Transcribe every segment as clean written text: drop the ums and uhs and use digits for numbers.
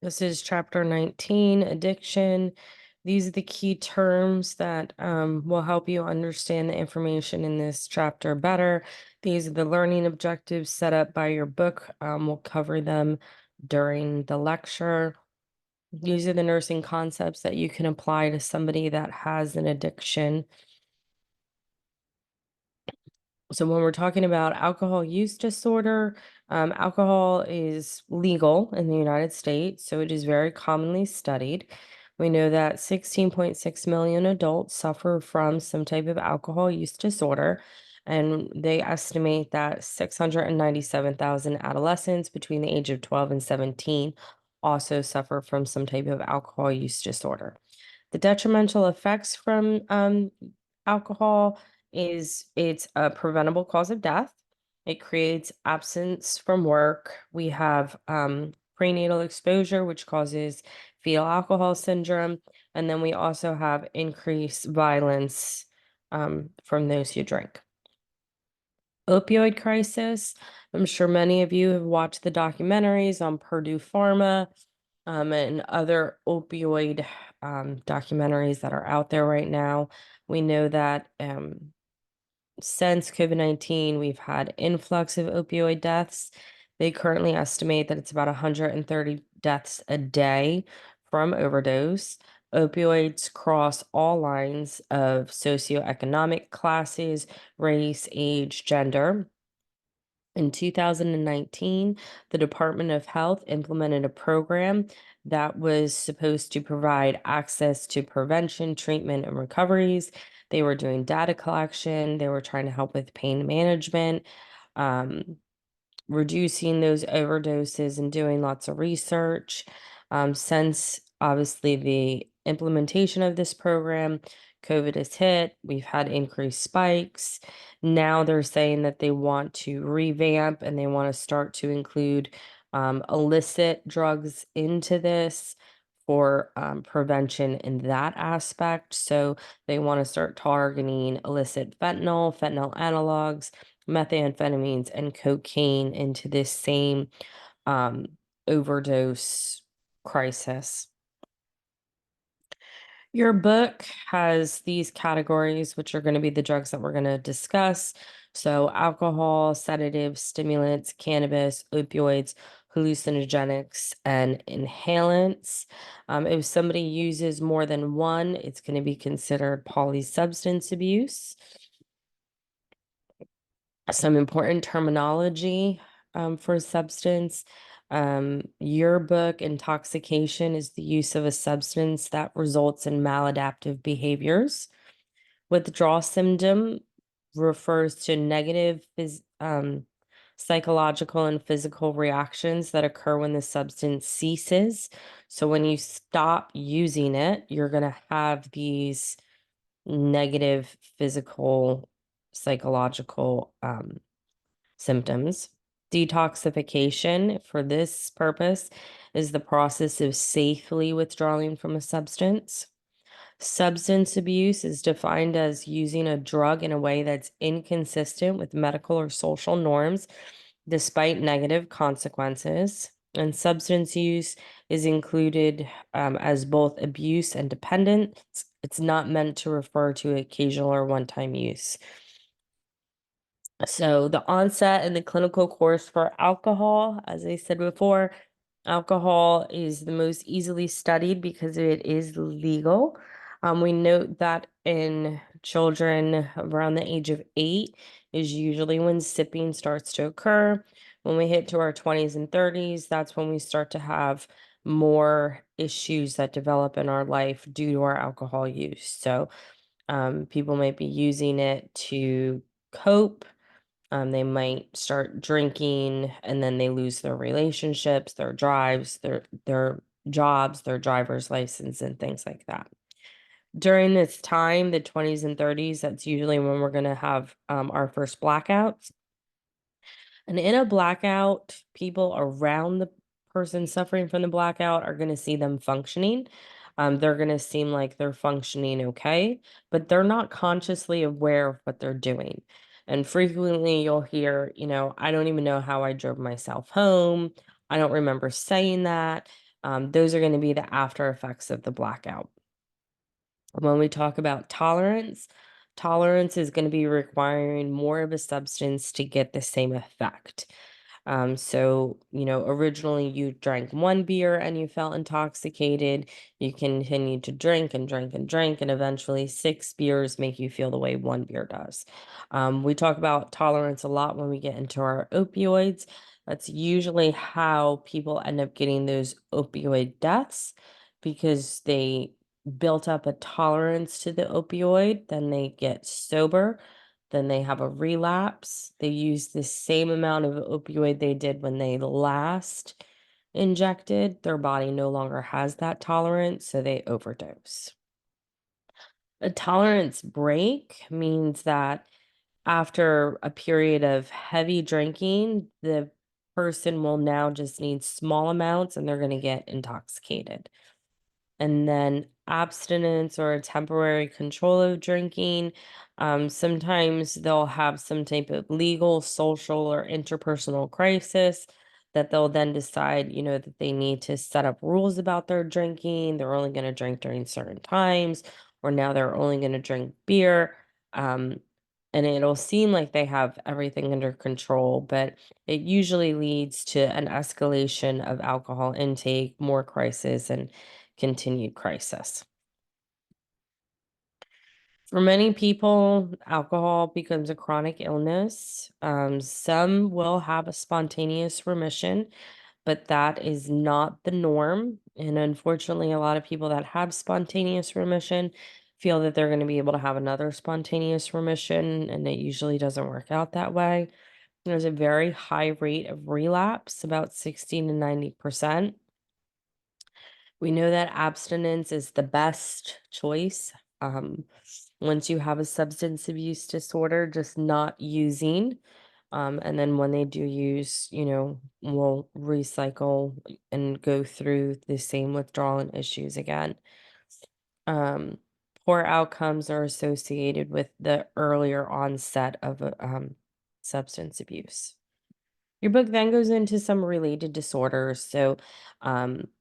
This is chapter 19, addiction. These are the key terms that will help you understand the information in this chapter better. These are the learning objectives set up by your book. We'll cover them during the lecture. These are the nursing concepts that you can apply to somebody that has an addiction. So when we're talking about alcohol use disorder, alcohol is legal in the United States, so it is very commonly studied. We know that 16.6 million adults suffer from some type of alcohol use disorder, and they estimate that 697,000 adolescents between the age of 12 and 17 also suffer from some type of alcohol use disorder. The detrimental effects from alcohol is it's a preventable cause of death. It creates absence from work. We have prenatal exposure, which causes fetal alcohol syndrome. And then we also have increased violence from those who drink. Opioid crisis. I'm sure many of you have watched the documentaries on Purdue Pharma and other opioid documentaries that are out there right now. We know that since COVID-19, we've had influx of opioid deaths. They currently estimate that it's about 130 deaths a day from overdose. Opioids cross all lines of socioeconomic classes, race, age, gender. In 2019, the Department of Health implemented a program that was supposed to provide access to prevention, treatment, and recoveries. They were doing data collection, they were trying to help with pain management, um, reducing those overdoses, and doing lots of research. Since obviously the implementation of this program, COVID has hit, we've had increased spikes. Now they're saying that they want to revamp and they want to start to include illicit drugs into this for prevention in that aspect. So they want to start targeting illicit fentanyl, fentanyl analogs, methamphetamines, and cocaine into this same um, overdose crisis. Your book has these categories, which are going to be the drugs that we're going to discuss. So, alcohol, sedatives, stimulants, cannabis, opioids, hallucinogenics, and inhalants. If somebody uses more than one, it's going to be considered polysubstance abuse. Some important terminology for substance. Yearbook intoxication is the use of a substance that results in maladaptive behaviors. Withdrawal symptom refers to negative psychological and physical reactions that occur when the substance ceases. So when you stop using it, you're going to have these negative physical, psychological symptoms. Detoxification, for this purpose, is the process of safely withdrawing from a substance. Substance abuse is defined as using a drug in a way that's inconsistent with medical or social norms, despite negative consequences. And substance use is included as both abuse and dependence. It's not meant to refer to occasional or one-time use. So the onset and the clinical course for alcohol, as I said before, alcohol is the most easily studied because it is legal. We note that in children around the age of 8 is usually when sipping starts to occur. When we hit to our 20s and 30s, that's when we start to have more issues that develop in our life due to our alcohol use. So people might be using it to cope. They might start drinking and then they lose their relationships, their drives, their jobs, their driver's license, and things like that. During this time, the 20s and 30s, that's usually when we're going to have our first blackouts. And in a blackout, people around the person suffering from the blackout are going to see them functioning. They're going to seem like they're functioning okay, but they're not consciously aware of what they're doing. And frequently you'll hear, I don't even know how I drove myself home. I don't remember saying that. Those are going to be the after effects of the blackout. When we talk about tolerance, tolerance is going to be requiring more of a substance to get the same effect. So, originally you drank one beer and you felt intoxicated. You continued to drink and drink and drink, and eventually six beers make you feel the way one beer does. We talk about tolerance a lot when we get into our opioids. That's usually how people end up getting those opioid deaths because they built up a tolerance to the opioid, then they get sober, then they have a relapse. They use the same amount of opioid they did when they last injected. Their body no longer has that tolerance, so they overdose. A tolerance break means that after a period of heavy drinking, the person will now just need small amounts and they're going to get intoxicated. And then abstinence or a temporary control of drinking. Sometimes they'll have some type of legal, social, or interpersonal crisis that they'll then decide, that they need to set up rules about their drinking. They're only going to drink during certain times, or now they're only going to drink beer. Um, and it'll seem like they have everything under control, but it usually leads to an escalation of alcohol intake, more crisis, and continued crisis. For many people, alcohol becomes a chronic illness. Some will have a spontaneous remission, but that is not the norm. And unfortunately, a lot of people that have spontaneous remission feel that they're going to be able to have another spontaneous remission, and it usually doesn't work out that way. There's a very high rate of relapse, about 16 to 90%. We know that abstinence is the best choice. Um, Once you have a substance abuse disorder, just not using. And then when they do use, will recycle and go through the same withdrawal and issues again. Um, Poor outcomes are associated with the earlier onset of substance abuse. Your book then goes into some related disorders. So,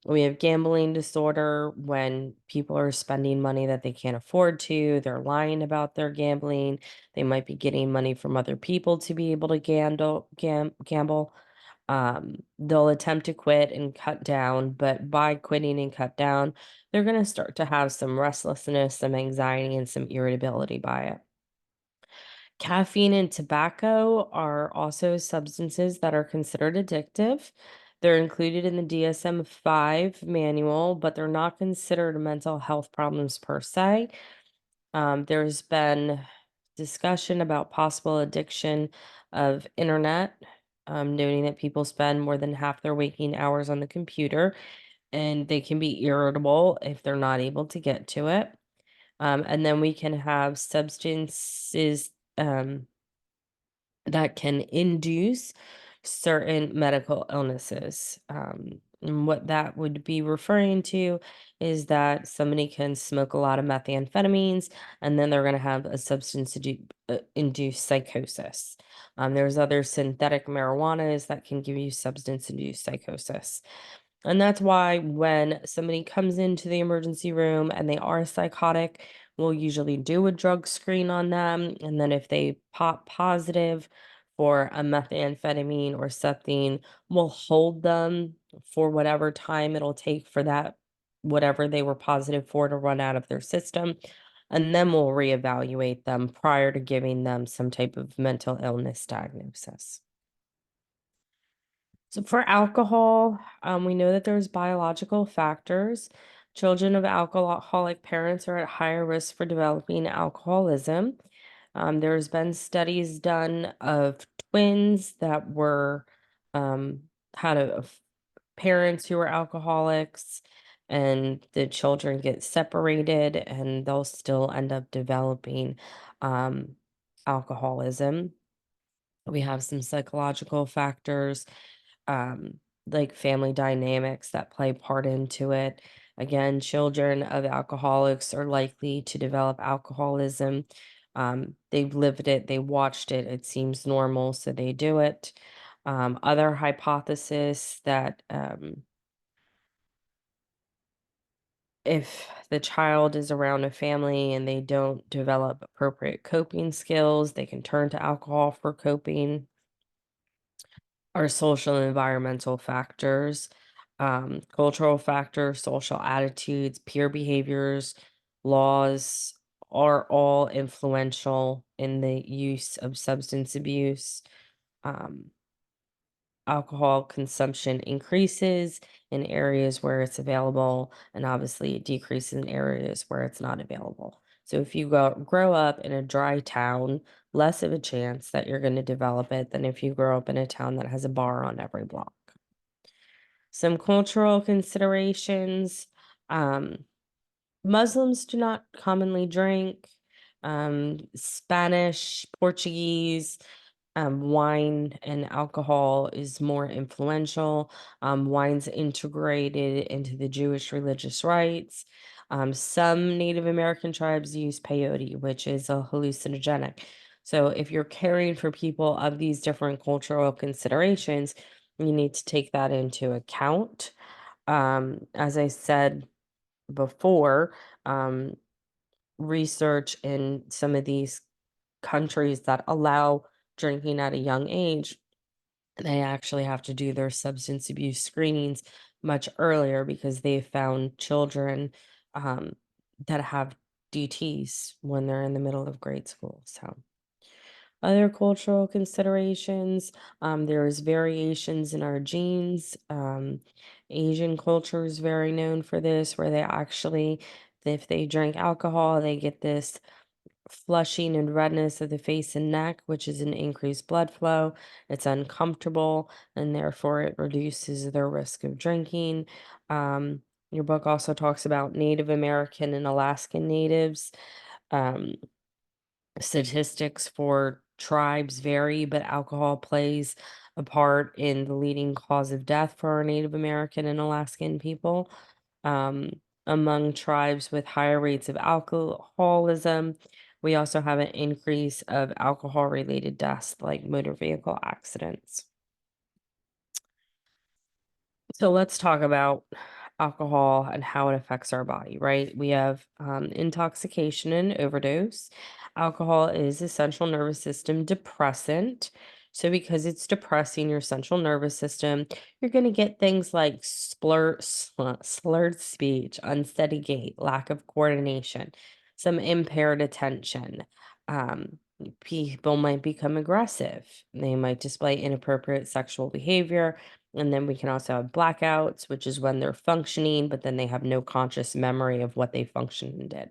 we have gambling disorder when people are spending money that they can't afford to. They're lying about their gambling. They might be getting money from other people to be able to gamble. They'll attempt to quit and cut down, but by quitting and cut down, they're going to start to have some restlessness, some anxiety, and some irritability by it. Caffeine and tobacco are also substances that are considered addictive. They're included in the DSM-5 manual, but they're not considered mental health problems per se. There's been discussion about possible addiction of internet, noting that people spend more than half their waking hours on the computer, and they can be irritable if they're not able to get to it. And then we can have substances that can induce certain medical illnesses. And what that would be referring to is that somebody can smoke a lot of methamphetamines and then they're going to have a induced psychosis. There's other synthetic marijuanas that can give you substance induced psychosis. And that's why when somebody comes into the emergency room and they are psychotic, we'll usually do a drug screen on them. And then if they pop positive for a methamphetamine or something, we'll hold them for whatever time it'll take for that, whatever they were positive for, to run out of their system. And then we'll reevaluate them prior to giving them some type of mental illness diagnosis. So for alcohol, we know that there's biological factors. Children of alcoholic parents are at higher risk for developing alcoholism. There's been studies done of twins that were had parents who were alcoholics, and the children get separated, and they'll still end up developing um, alcoholism. We have some psychological factors, um, like family dynamics that play part into it. Again, children of alcoholics are likely to develop alcoholism. They've lived it, they watched it, it seems normal, so they do it. Other hypothesis that If the child is around a family and they don't develop appropriate coping skills, they can turn to alcohol for coping. Our social and environmental factors, cultural factors, social attitudes, peer behaviors, laws are all influential in the use of substance abuse. Um, Alcohol consumption increases in areas where it's available, and obviously it decreases in areas where it's not available. So if you grow up in a dry town, less of a chance that you're going to develop it than if you grow up in a town that has a bar on every block. Some cultural considerations. Um, Muslims do not commonly drink. Spanish, Portuguese, wine and alcohol is more influential. Wine's integrated into the Jewish religious rites. Some Native American tribes use peyote, which is a hallucinogenic. So, if you're caring for people of these different cultural considerations, you need to take that into account. As I said before, um, research in some of these countries that allow drinking at a young age, they actually have to do their substance abuse screenings much earlier because they found children um, that have DTs when they're in the middle of grade school. So, other cultural considerations, there's variations in our genes. Asian culture is very known for this, where they actually, if they drink alcohol, they get this flushing and redness of the face and neck, which is an increased blood flow. It's uncomfortable, and therefore it reduces their risk of drinking. Um, your book also talks about Native American and Alaskan natives. Um, Statistics for tribes vary, but alcohol plays a part in the leading cause of death for our Native American and Alaskan people. Among tribes with higher rates of alcoholism, we also have an increase of alcohol related deaths like motor vehicle accidents. So let's talk about alcohol and how it affects our body, right? We have intoxication and overdose. Alcohol is a central nervous system depressant. So, because it's depressing your central nervous system, you're going to get things like slurred speech, unsteady gait, lack of coordination, some impaired attention. People might become aggressive. They might display inappropriate sexual behavior, and then we can also have blackouts, which is when they're functioning, but then they have no conscious memory of what they functioned and did.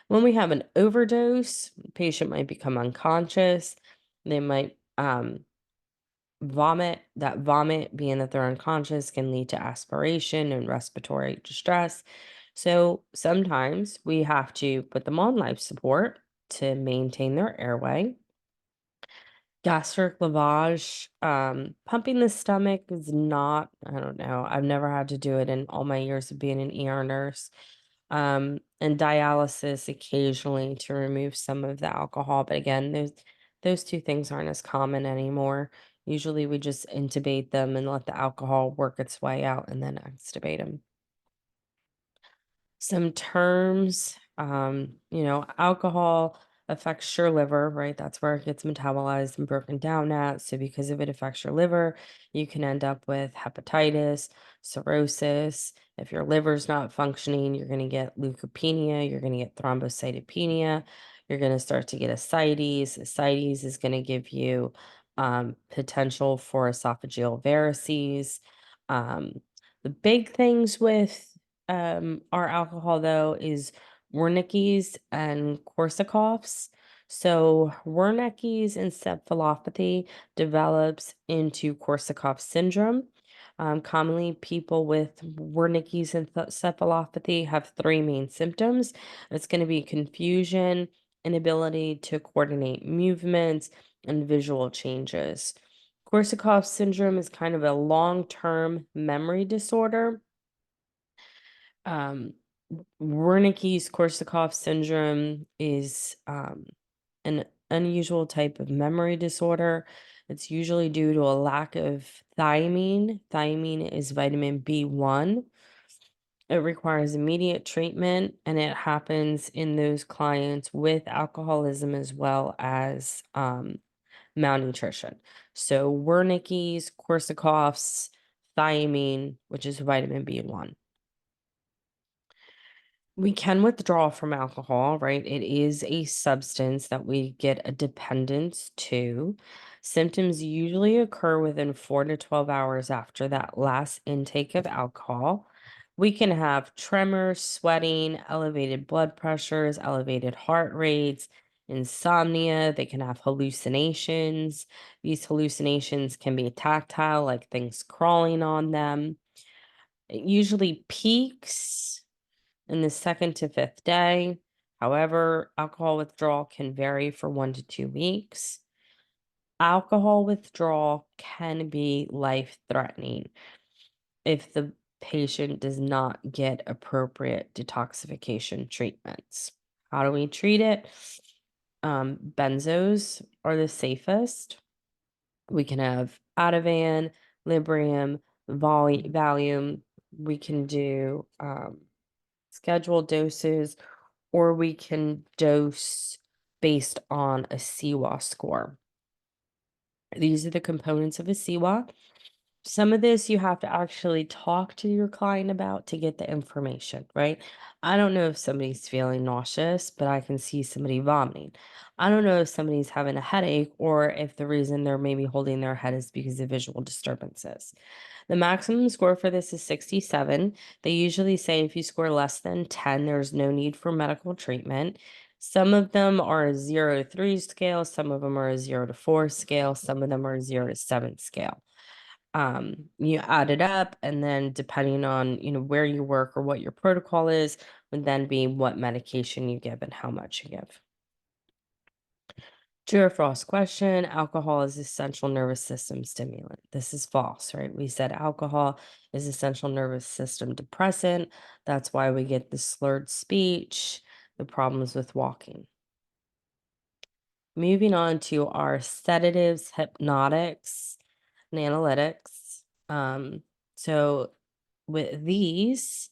When we have an overdose, the patient might become unconscious. They might vomit. That vomit, being that they're unconscious, can lead to aspiration and respiratory distress. So sometimes we have to put them on life support to maintain their airway. Gastric lavage, pumping the stomach is not, I don't know, I've never had to do it in all my years of being an ER nurse. And dialysis occasionally to remove some of the alcohol, but again, those two things aren't as common anymore. Usually we just intubate them and let the alcohol work its way out and then extubate them. Some terms, alcohol affects your liver, right? That's where it gets metabolized and broken down at. So because if it affects your liver, you can end up with hepatitis, cirrhosis. If your liver's not functioning, you're going to get leukopenia, you're going to get thrombocytopenia, you're going to start to get ascites. Ascites is going to give you potential for esophageal varices. Um, the big things with our alcohol though is Wernicke's and Korsakoff's. So Wernicke's encephalopathy develops into Korsakoff syndrome. Commonly, people with Wernicke's encephalopathy have three main symptoms. It's going to be confusion, inability to coordinate movements, and visual changes. Korsakoff syndrome is kind of a long-term memory disorder. um, Wernicke's Korsakoff syndrome is an unusual type of memory disorder. It's usually due to a lack of thiamine. Thiamine is vitamin B1. It requires immediate treatment, and it happens in those clients with alcoholism as well as malnutrition. So Wernicke's, Korsakoff's, thiamine, which is vitamin B1. We can withdraw from alcohol, right? It is a substance that we get a dependence to. Symptoms usually occur within 4 to 12 hours after that last intake of alcohol. We can have tremors, sweating, elevated blood pressures, elevated heart rates, insomnia. They can have hallucinations. These hallucinations can be tactile, like things crawling on them. It usually peaks in the second to fifth day. However, alcohol withdrawal can vary for 1 to 2 weeks. Alcohol withdrawal can be life threatening if the patient does not get appropriate detoxification treatments. How do we treat it? Benzos are the safest. We can have Ativan, Librium, Valium. We can do scheduled doses, or we can dose based on a CWA score. These are the components of a CWA. Some of this you have to actually talk to your client about to get the information, right? I don't know if somebody's feeling nauseous, but I can see somebody vomiting. I don't know if somebody's having a headache or if the reason they're maybe holding their head is because of visual disturbances. The maximum score for this is 67. They usually say if you score less than 10, there's no need for medical treatment. Some of them are a 0 to 3 scale, some of them are a 0 to 4 scale, some of them are a 0 to 7 scale. You add it up, and then depending on, where you work or what your protocol is, would then be what medication you give and how much you give. True or false question, alcohol is essential nervous system stimulant. This is false, right? We said alcohol is essential nervous system depressant. That's why we get the slurred speech, the problems with walking. Moving on to our sedatives, hypnotics, and analytics. So with these,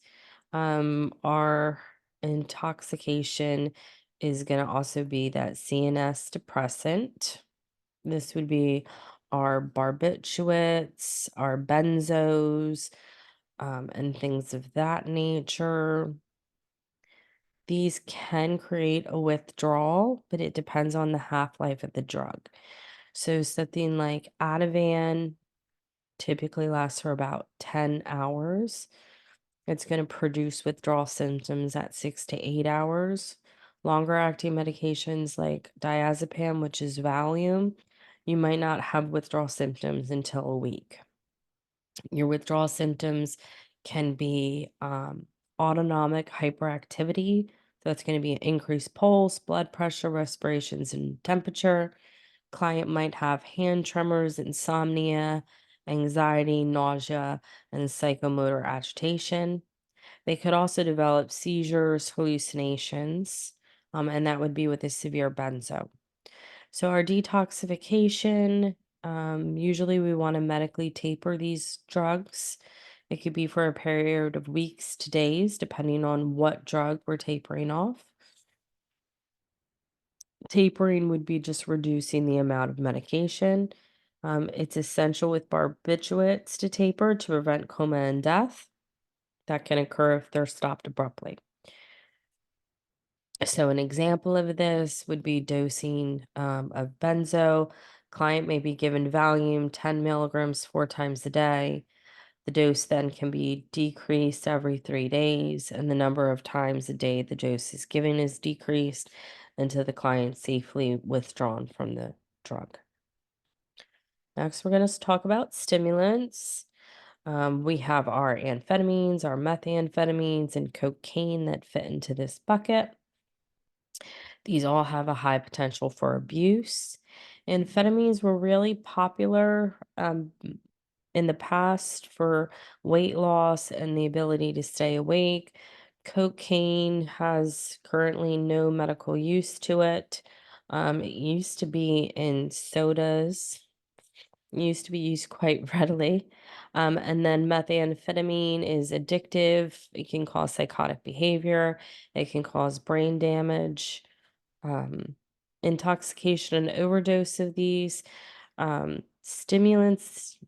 our intoxication is going to also be that CNS depressant. This would be our barbiturates, our benzos, and things of that nature. These can create a withdrawal, but it depends on the half-life of the drug. So something like Ativan typically lasts for about 10 hours. It's going to produce withdrawal symptoms at 6 to 8 hours. Longer acting medications like diazepam, which is Valium, you might not have withdrawal symptoms until a week. Your withdrawal symptoms can be autonomic hyperactivity. So it's going to be an increased pulse, blood pressure, respirations, and temperature. Client might have hand tremors, insomnia, anxiety, nausea, and psychomotor agitation. They could also develop seizures, hallucinations, and that would be with a severe benzo. So our detoxification, usually we want to medically taper these drugs. It could be for a period of weeks to days, depending on what drug we're tapering off. Tapering would be just reducing the amount of medication. It's essential with barbiturates to taper to prevent coma and death. That can occur if they're stopped abruptly. So an example of this would be dosing of benzo. Client may be given Valium 10 milligrams 4 times a day. The dose then can be decreased every 3 days, and the number of times a day the dose is given is decreased until the client safely withdrawn from the drug. Next, we're going to talk about stimulants. We have our amphetamines, our methamphetamines, and cocaine that fit into this bucket. These all have a high potential for abuse. Amphetamines were really popular in the past for weight loss and the ability to stay awake. Cocaine has currently no medical use to it. It used to be in sodas used to be used quite readily. And then methamphetamine is addictive. It can cause psychotic behavior. It can cause brain damage, um, intoxication and overdose of these. Stimulants,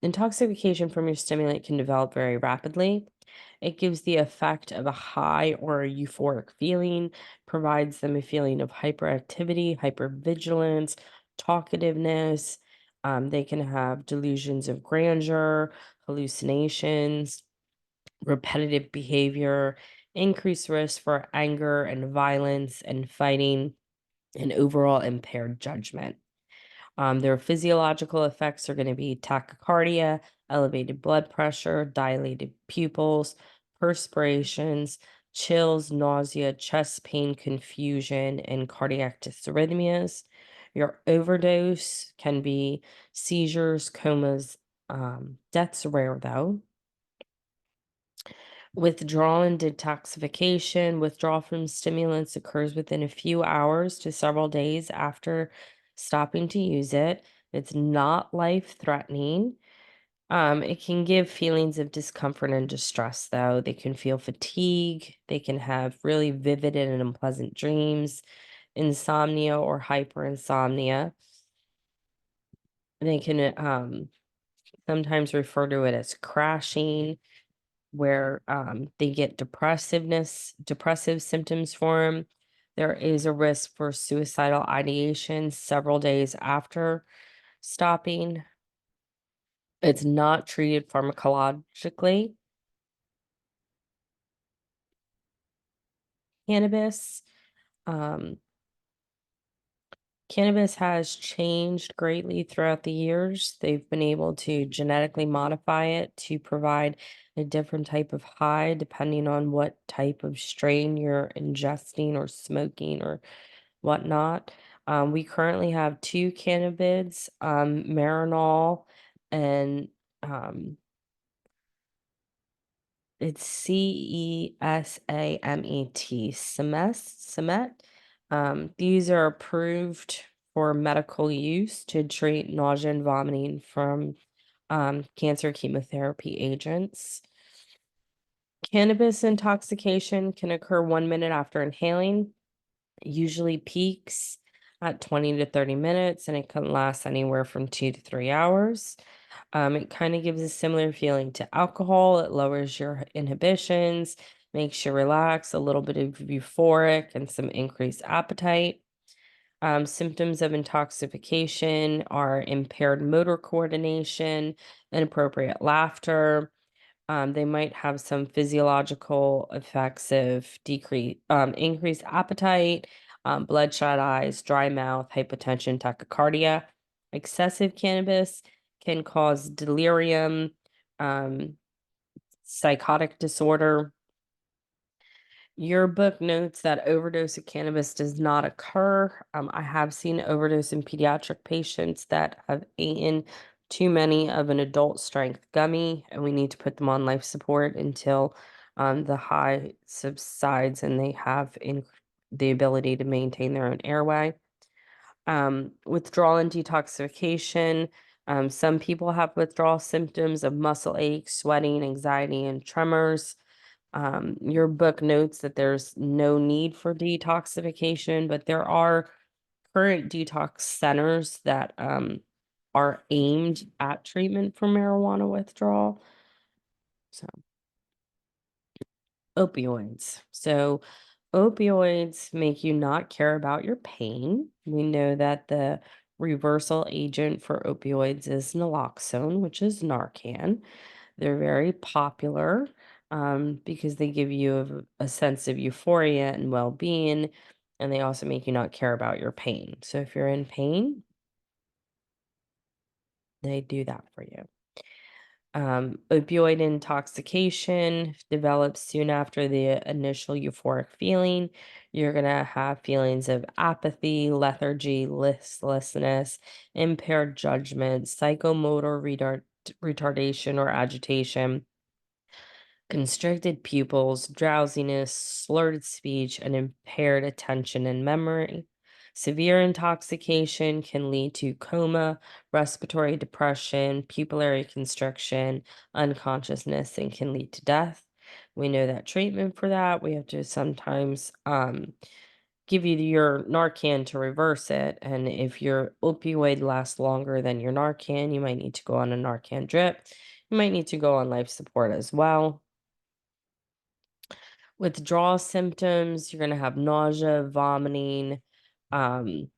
intoxication from your stimulant can develop very rapidly. It gives the effect of a high or a euphoric feeling, provides them a feeling of hyperactivity, hypervigilance, talkativeness. They can have delusions of grandeur, hallucinations, repetitive behavior, increased risk for anger and violence and fighting, and overall impaired judgment. Their physiological effects are going to be tachycardia, elevated blood pressure, dilated pupils, perspirations, chills, nausea, chest pain, confusion, and cardiac dysrhythmias. Your overdose can be seizures, comas, death's rare though. Withdrawal and detoxification. Withdrawal from stimulants occurs within a few hours to several days after stopping to use it. It's not life-threatening. It can give feelings of discomfort and distress, though. They can feel fatigue. They can have really vivid and unpleasant dreams, insomnia or hyperinsomnia. They can sometimes refer to it as crashing, where they get depressive symptoms for 'em. There is a risk for suicidal ideation several days after stopping. It's not treated pharmacologically. Cannabis, um, Cannabis has changed greatly throughout the years. They've been able to genetically modify it to provide a different type of high depending on what type of strain you're ingesting or smoking or whatnot. We currently have two cannabids, Marinol and um, it's CESAMET, Semet. These are approved for medical use to treat nausea and vomiting from cancer chemotherapy agents. Cannabis intoxication can occur 1 minute after inhaling, usually peaks at 20 to 30 minutes, and it can last anywhere from 2 to 3 hours. It kind of gives a similar feeling to alcohol. It lowers your inhibitions, makes you relax, a little bit of euphoric, and some increased appetite. Symptoms of intoxication are impaired motor coordination, inappropriate laughter. They might have some physiological effects of increased appetite, bloodshot eyes, dry mouth, hypotension, tachycardia. Excessive cannabis can cause delirium, um, psychotic disorder. Your book notes that overdose of cannabis does not occur. I have seen overdose in pediatric patients that have eaten too many of an adult strength gummy, and we need to put them on life support until the high subsides and they have the ability to maintain their own airway. Withdrawal and detoxification. Some people have withdrawal symptoms of muscle aches, sweating, anxiety, and tremors. Your book notes that there's no need for detoxification, but there are current detox centers that are aimed at treatment for marijuana withdrawal. So, opioids. So, opioids make you not care about your pain. We know that the reversal agent for opioids is naloxone, which is Narcan. They're very popular because they give you a sense of euphoria and well being, and they also make you not care about your pain. So if you're in pain, they do that for you. Opioid intoxication develops soon after the initial euphoric feeling. You're going to have feelings of apathy, lethargy, listlessness, impaired judgment, psychomotor retardation or agitation, constricted pupils, drowsiness, slurred speech, and impaired attention and memory. Severe intoxication can lead to coma, respiratory depression, pupillary constriction, unconsciousness, and can lead to death. We know that treatment for that, we have to sometimes give you your Narcan to reverse it. And if your opioid lasts longer than your Narcan, you might need to go on a Narcan drip. You might need to go on life support as well. Withdrawal symptoms, you're going to have nausea, vomiting, um,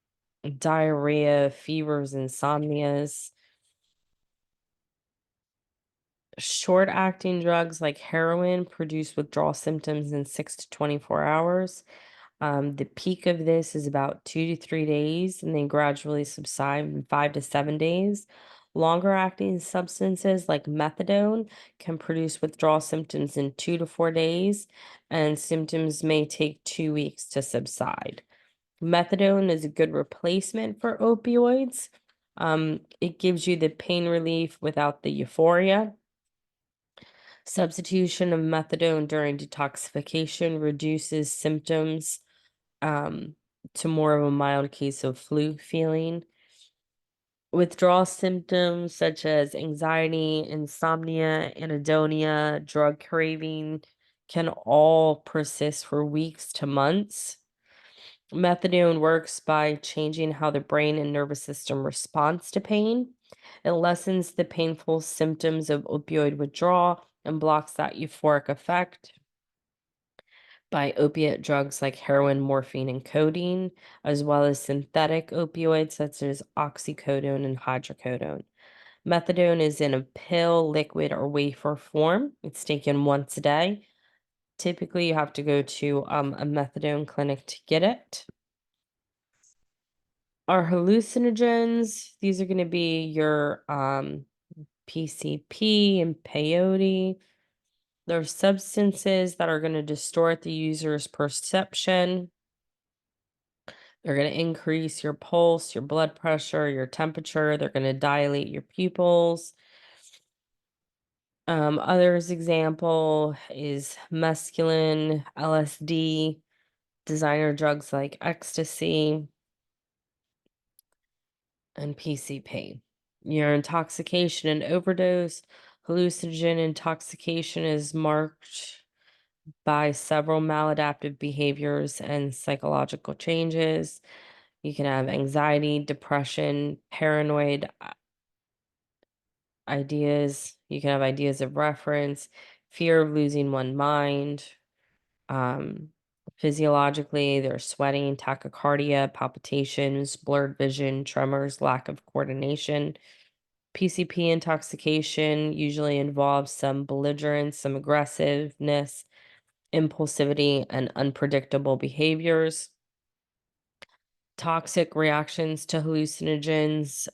diarrhea, fevers, insomnias. Short acting drugs like heroin produce withdrawal symptoms in 6 to 24 hours. The peak of this is about 2 to 3 days and then gradually subside in 5 to 7 days. Longer acting substances like methadone can produce withdrawal symptoms in 2 to 4 days, and symptoms may take 2 weeks to subside. Methadone is a good replacement for opioids. It gives you the pain relief without the euphoria. Substitution of methadone during detoxification reduces symptoms um, to more of a mild case of flu feeling. Withdrawal symptoms such as anxiety, insomnia, anhedonia, drug craving can all persist for weeks to months. Methadone works by changing how the brain and nervous system responds to pain. It lessens the painful symptoms of opioid withdrawal and blocks that euphoric effect by opiate drugs like heroin, morphine, and codeine, as well as synthetic opioids such as oxycodone and hydrocodone. Methadone is in a pill, liquid, or wafer form. It's taken once a day. Typically, you have to go to a methadone clinic to get it. Our hallucinogens, these are going to be your PCP and peyote. They're substances that are going to distort the user's perception. They're going to increase your pulse, your blood pressure, your temperature. They're going to dilate your pupils. Others example is mescaline, LSD, designer drugs like ecstasy, and PCP. Your intoxication and overdose, hallucinogen intoxication is marked by several maladaptive behaviors and psychological changes. You can have anxiety, depression, paranoid ideas. You can have ideas of reference, fear of losing one mind. Um, Physiologically, there's sweating, tachycardia, palpitations, blurred vision, tremors, lack of coordination. PCP intoxication usually involves some belligerence, some aggressiveness, impulsivity, and unpredictable behaviors. Toxic reactions to hallucinogens,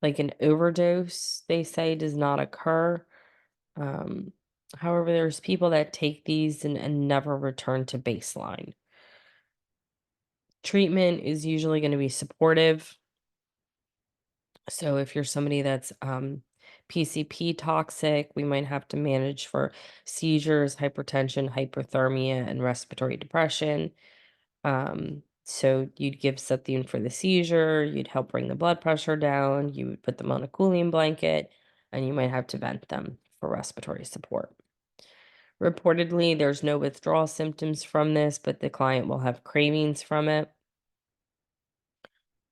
like an overdose, they say does not occur. Um, However, there's people that take these and never return to baseline. Treatment is usually going to be supportive. So if you're somebody that's PCP toxic, we might have to manage for seizures, hypertension, hypothermia, and respiratory depression. So you'd give something for the seizure, you'd help bring the blood pressure down, you would put them on a cooling blanket, and you might have to vent them for respiratory support. Reportedly, there's no withdrawal symptoms from this, but the client will have cravings from it.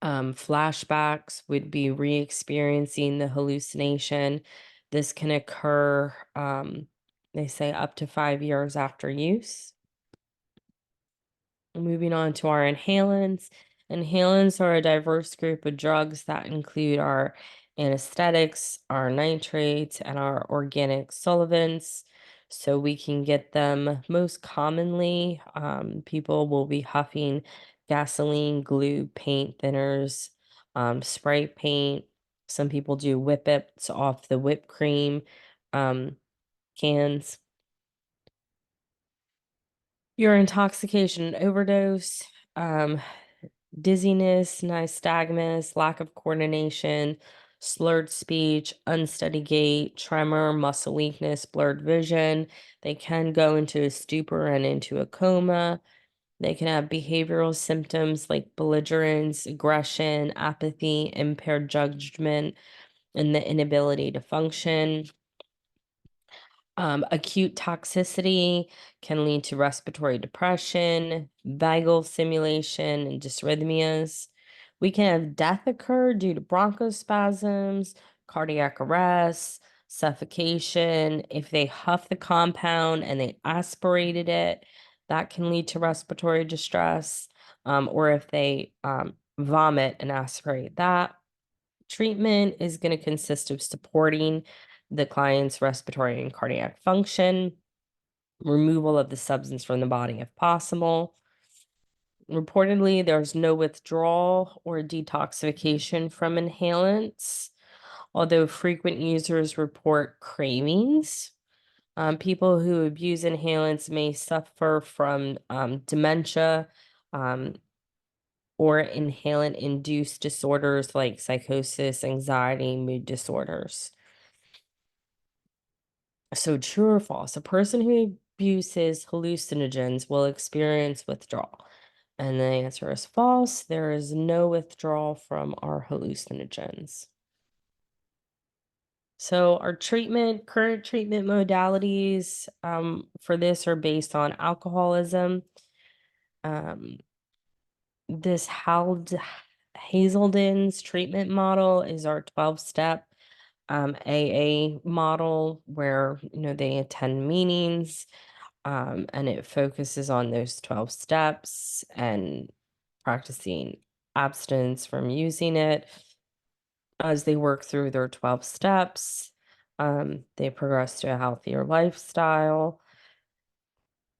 Flashbacks would be re-experiencing the hallucination. This can occur, they say, up to 5 years after use. Moving on to our inhalants. Inhalants are a diverse group of drugs that include our anesthetics, our nitrates, and our organic solvents. So we can get them most commonly. People will be huffing gasoline, glue, paint thinners, spray paint. Some people do whippets off the whipped cream cans. Your intoxication and overdose, um, dizziness, nystagmus, lack of coordination, slurred speech, unsteady gait, tremor, muscle weakness, blurred vision. They can go into a stupor and into a coma. They can have behavioral symptoms like belligerence, aggression, apathy, impaired judgment, and the inability to function. Acute toxicity can lead to respiratory depression, vagal stimulation, and dysrhythmias. We can have death occur due to bronchospasms, cardiac arrest, suffocation. If they huff the compound and they aspirated it, that can lead to respiratory distress. Or if they vomit and aspirate that. Treatment is going to consist of supporting the client's respiratory and cardiac function, removal of the substance from the body if possible. Reportedly, there's no withdrawal or detoxification from inhalants, although frequent users report cravings. People who abuse inhalants may suffer from dementia, um, or inhalant induced disorders like psychosis, anxiety, mood disorders. So, true or false? A person who abuses hallucinogens will experience withdrawal. And the answer is false. There is no withdrawal from our hallucinogens. So, our current treatment modalities for this are based on alcoholism. Um, this Hazelden's treatment model is our 12-step AA model where, they attend meetings, and it focuses on those 12 steps and practicing abstinence from using it as they work through their 12 steps. They progress to a healthier lifestyle.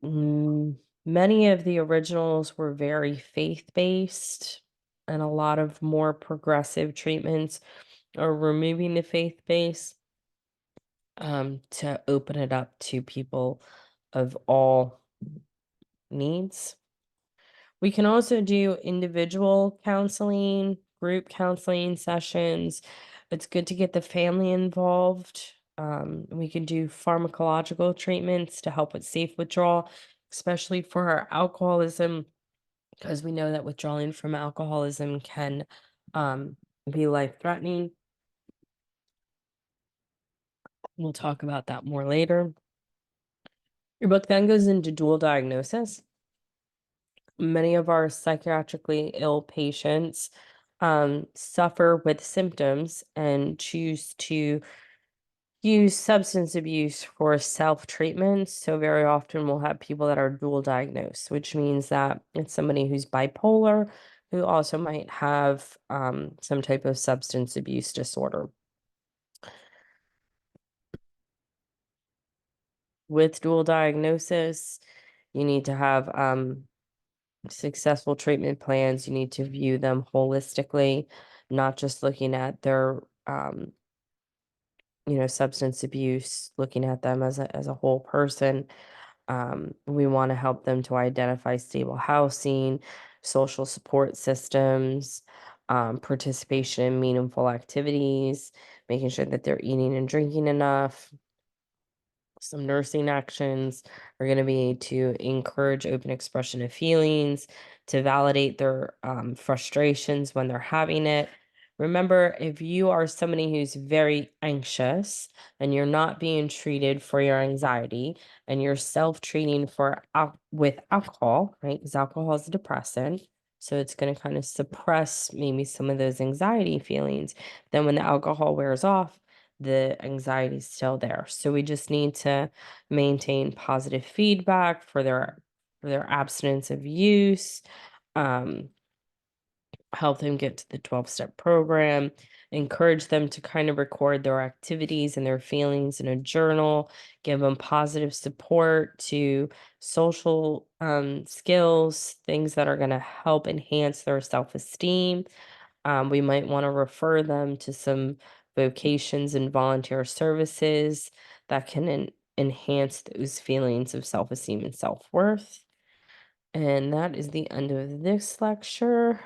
Many of the originals were very faith-based, and a lot of more progressive treatments are removing the faith base to open it up to people of all needs. We can also do individual counseling, group counseling sessions. It's good to get the family involved. We can do pharmacological treatments to help with safe withdrawal, especially for our alcoholism, because we know that withdrawing from alcoholism can be life-threatening. We'll talk about that more later. Your book then goes into dual diagnosis. Many of our psychiatrically ill patients suffer with symptoms and choose to use substance abuse for self-treatment. So very often we'll have people that are dual diagnosed, which means that it's somebody who's bipolar who also might have some type of substance abuse disorder. With dual diagnosis, you need to have successful treatment plans. You need to view them holistically, not just looking at their substance abuse, looking at them as a whole person. We want to help them to identify stable housing, social support systems, participation in meaningful activities, making sure that they're eating and drinking enough. Some nursing actions are going to be to encourage open expression of feelings, to validate their frustrations when they're having it. Remember, if you are somebody who's very anxious and you're not being treated for your anxiety and you're self-treating with alcohol, right? Because alcohol is a depressant. So it's going to kind of suppress maybe some of those anxiety feelings. Then when the alcohol wears off, the anxiety is still there. So we just need to maintain positive feedback for their abstinence of use, um, help them get to the 12-step program, encourage them to kind of record their activities and their feelings in a journal, give them positive support to social skills, things that are going to help enhance their self-esteem. We might want to refer them to some vocations and volunteer services that can enhance those feelings of self esteem and self worth. And that is the end of this lecture.